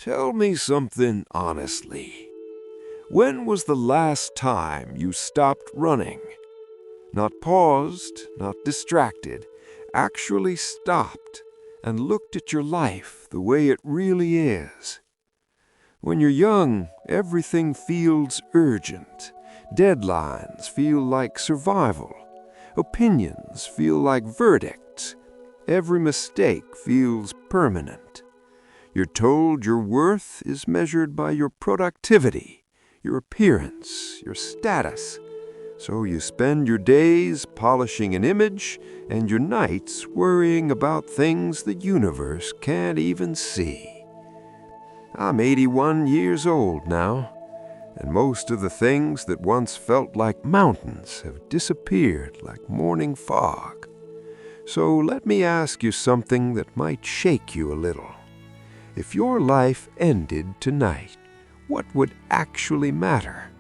Tell me something honestly. When was the last time you stopped running? Not paused, not distracted, actually stopped and looked at your life the way it really is. When you're young, everything feels urgent. Deadlines feel like survival. Opinions feel like verdicts. Every mistake feels permanent. You're told your worth is measured by your productivity, your appearance, your status. So you spend your days polishing an image and your nights worrying about things the universe can't even see. I'm 81 years old now, and most of the things that once felt like mountains have disappeared like morning fog. So let me ask you something that might shake you a little. If your life ended tonight, what would actually matter?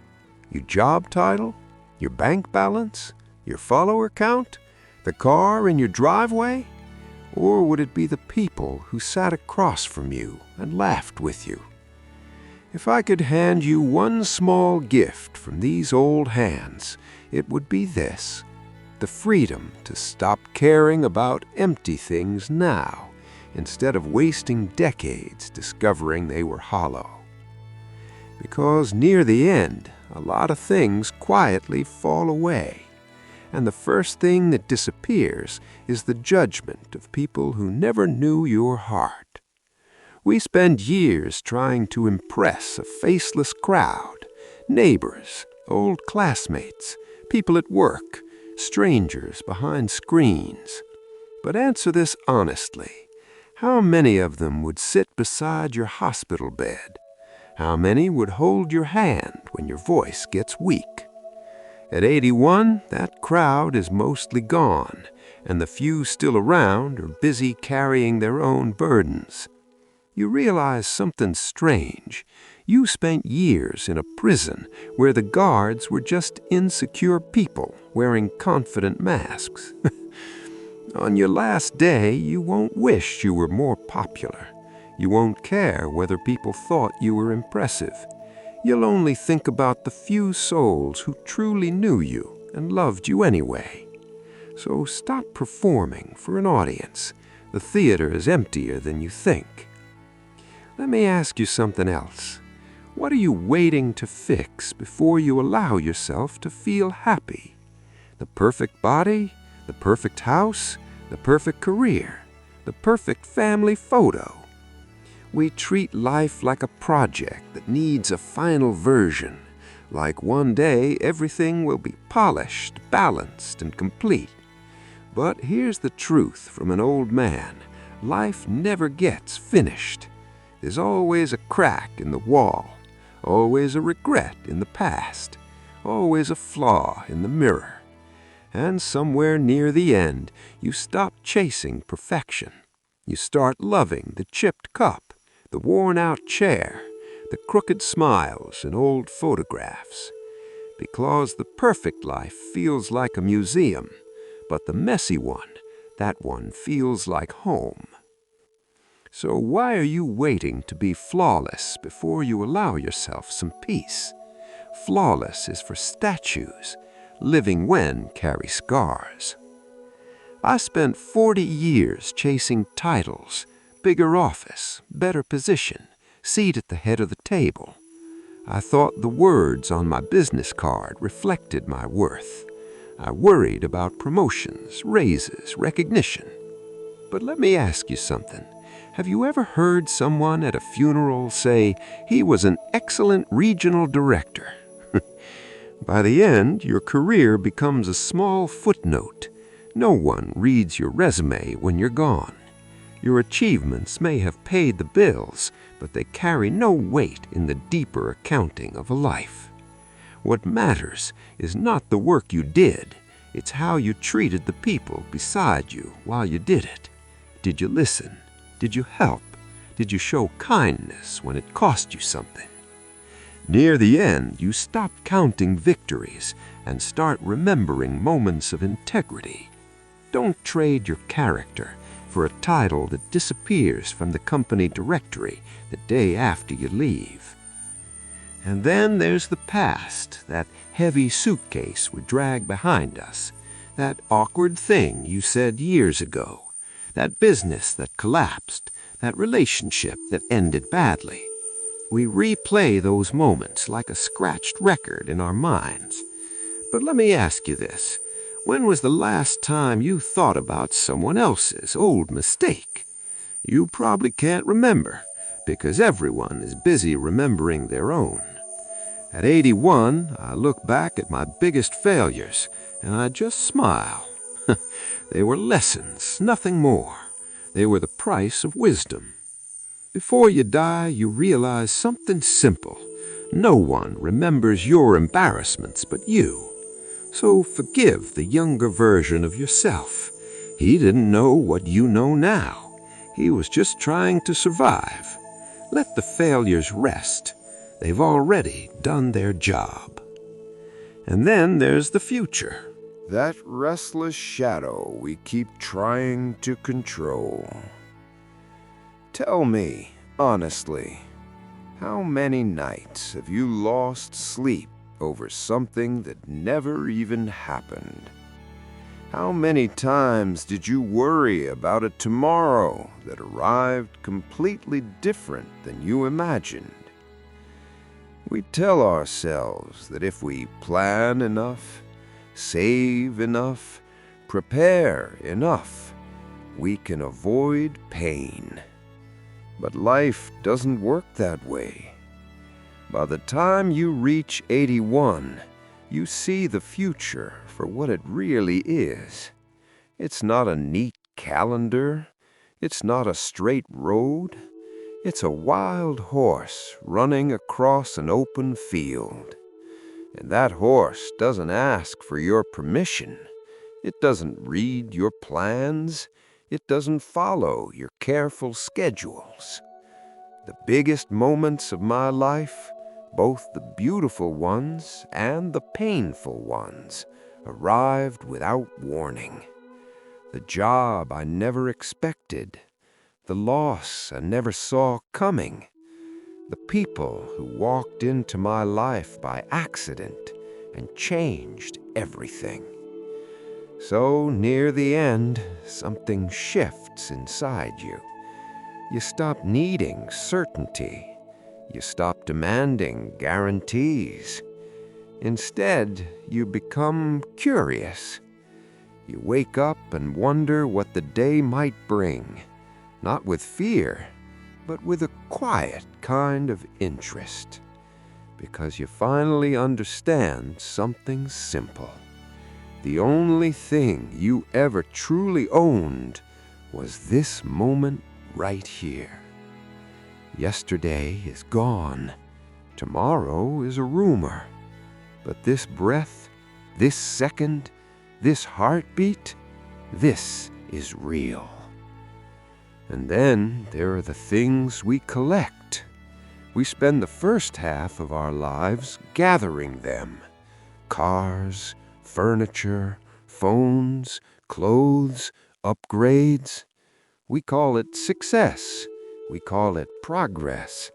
Your job title? Your bank balance? Your follower count? The car in your driveway? Or would it be the people who sat across from you and laughed with you? If I could hand you one small gift from these old hands, it would be this: the freedom to stop caring about empty things now, instead of wasting decades discovering they were hollow. Because near the end, a lot of things quietly fall away, and the first thing that disappears is the judgment of people who never knew your heart. We spend years trying to impress a faceless crowd, neighbors, old classmates, people at work, strangers behind screens. But answer this honestly. How many of them would sit beside your hospital bed? How many would hold your hand when your voice gets weak? At 81, that crowd is mostly gone, and the few still around are busy carrying their own burdens. You realize something strange. You spent years in a prison where the guards were just insecure people wearing confident masks. On your last day, you won't wish you were more popular. You won't care whether people thought you were impressive. You'll only think about the few souls who truly knew you and loved you anyway. So stop performing for an audience. The theater is emptier than you think. Let me ask you something else. What are you waiting to fix before you allow yourself to feel happy? The perfect body? The perfect house? The perfect career? The perfect family photo? We treat life like a project that needs a final version, like one day everything will be polished, balanced, and complete. But here's the truth from an old man: life never gets finished. There's always a crack in the wall, always a regret in the past, always a flaw in the mirror. And somewhere near the end, you stop chasing perfection. You start loving the chipped cup, the worn-out chair, the crooked smiles in old photographs. Because the perfect life feels like a museum, but the messy one, that one feels like home. So why are you waiting to be flawless before you allow yourself some peace? Flawless is for statues. Living when carry scars. I spent 40 years chasing titles, bigger office, better position, seat at the head of the table. I thought the words on my business card reflected my worth. I worried about promotions, raises, recognition. But let me ask you something. Have you ever heard someone at a funeral say he was an excellent regional director? By the end, your career becomes a small footnote. No one reads your resume when you're gone. Your achievements may have paid the bills, but they carry no weight in the deeper accounting of a life. What matters is not the work you did, it's how you treated the people beside you while you did it. Did you listen? Did you help? Did you show kindness when it cost you something? Near the end, you stop counting victories and start remembering moments of integrity. Don't trade your character for a title that disappears from the company directory the day after you leave. And then there's the past, that heavy suitcase we drag behind us, that awkward thing you said years ago, that business that collapsed, that relationship that ended badly. We replay those moments like a scratched record in our minds. But let me ask you this. When was the last time you thought about someone else's old mistake? You probably can't remember, because everyone is busy remembering their own. At 81, I look back at my biggest failures, and I just smile. They were lessons, nothing more. They were the price of wisdom. Before you die, you realize something simple. No one remembers your embarrassments but you. So forgive the younger version of yourself. He didn't know what you know now. He was just trying to survive. Let the failures rest. They've already done their job. And then there's the future. That restless shadow we keep trying to control. Tell me, honestly, how many nights have you lost sleep over something that never even happened? How many times did you worry about a tomorrow that arrived completely different than you imagined? We tell ourselves that if we plan enough, save enough, prepare enough, we can avoid pain. But life doesn't work that way. By the time you reach 81, you see the future for what it really is. It's not a neat calendar. It's not a straight road. It's a wild horse running across an open field. And that horse doesn't ask for your permission. It doesn't read your plans. It doesn't follow your careful schedules. The biggest moments of my life, both the beautiful ones and the painful ones, arrived without warning. The job I never expected, the loss I never saw coming, the people who walked into my life by accident and changed everything. So near the end, something shifts inside you. You stop needing certainty. You stop demanding guarantees. Instead, you become curious. You wake up and wonder what the day might bring, not with fear, but with a quiet kind of interest, because you finally understand something simple. The only thing you ever truly owned was this moment right here. Yesterday is gone. Tomorrow is a rumor. But this breath, this second, this heartbeat, this is real. And then there are the things we collect. We spend the first half of our lives gathering them. Cars, furniture, phones, clothes, upgrades. We call it success. We call it progress.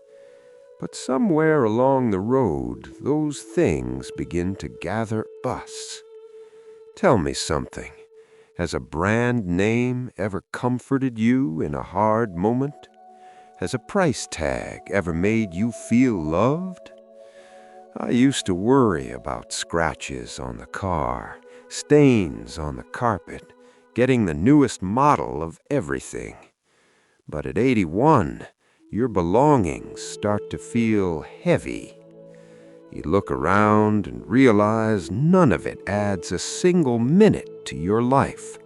But somewhere along the road, those things begin to gather us. Tell me something. Has a brand name ever comforted you in a hard moment? Has a price tag ever made you feel loved? I used to worry about scratches on the car, stains on the carpet, getting the newest model of everything. But at 81, your belongings start to feel heavy. You look around and realize none of it adds a single minute to your life.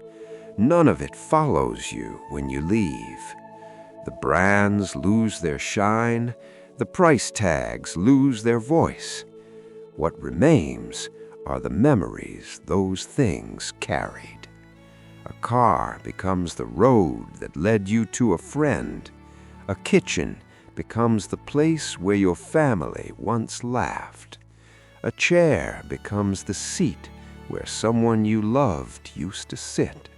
None of it follows you when you leave. The brands lose their shine. The price tags lose their voice. What remains are the memories those things carried. A car becomes the road that led you to a friend. A kitchen becomes the place where your family once laughed. A chair becomes the seat where someone you loved used to sit.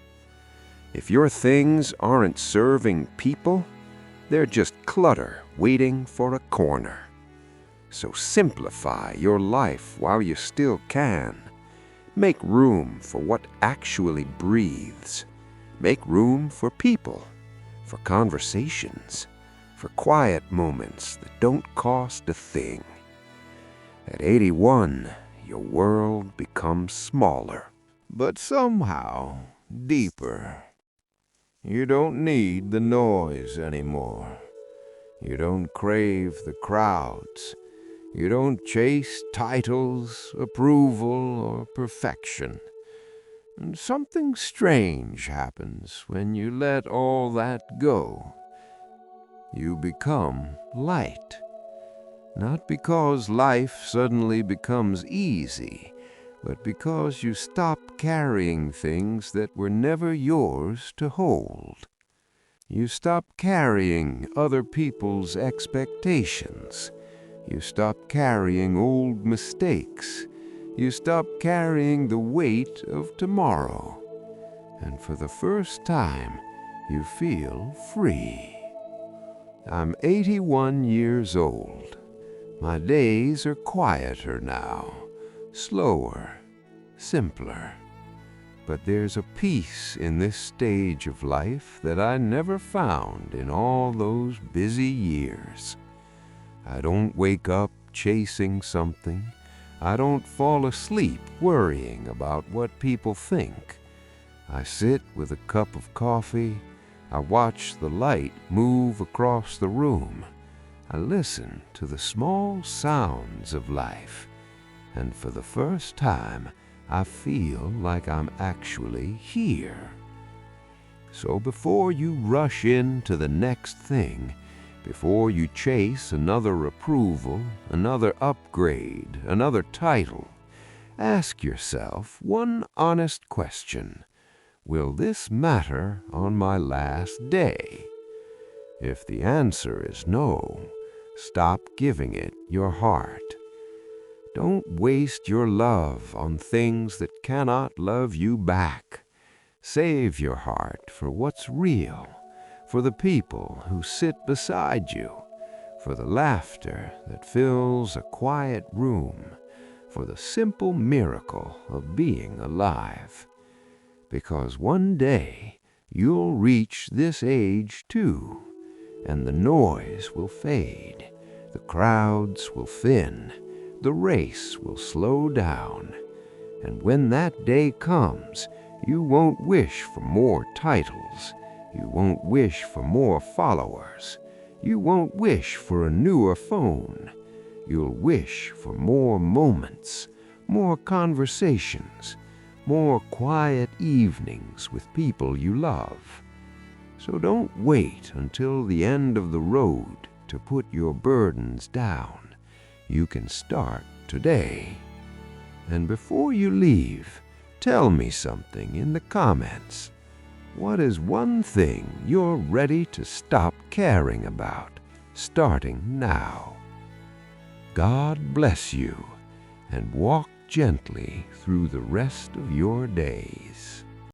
If your things aren't serving people, they're just clutter waiting for a corner. So simplify your life while you still can. Make room for what actually breathes. Make room for people, for conversations, for quiet moments that don't cost a thing. At 81, your world becomes smaller, but somehow deeper. You don't need the noise anymore. You don't crave the crowds. You don't chase titles, approval, or perfection. And something strange happens when you let all that go. You become light. Not because life suddenly becomes easy, but because you stop carrying things that were never yours to hold. You stop carrying other people's expectations. You stop carrying old mistakes. You stop carrying the weight of tomorrow. And for the first time, you feel free. I'm 81 years old. My days are quieter now, slower, simpler. But there's a peace in this stage of life that I never found in all those busy years. I don't wake up chasing something. I don't fall asleep worrying about what people think. I sit with a cup of coffee. I watch the light move across the room. I listen to the small sounds of life. And for the first time, I feel like I'm actually here. So before you rush into the next thing, before you chase another approval, another upgrade, another title, ask yourself one honest question. Will this matter on my last day? If the answer is no, stop giving it your heart. Don't waste your love on things that cannot love you back. Save your heart for what's real, for the people who sit beside you, for the laughter that fills a quiet room, for the simple miracle of being alive. Because one day you'll reach this age too, and the noise will fade, the crowds will thin, the race will slow down. And when that day comes, you won't wish for more titles. You won't wish for more followers. You won't wish for a newer phone. You'll wish for more moments, more conversations, more quiet evenings with people you love. So don't wait until the end of the road to put your burdens down. You can start today. And before you leave, tell me something in the comments. What is one thing you're ready to stop caring about, starting now? God bless you, and walk gently through the rest of your days.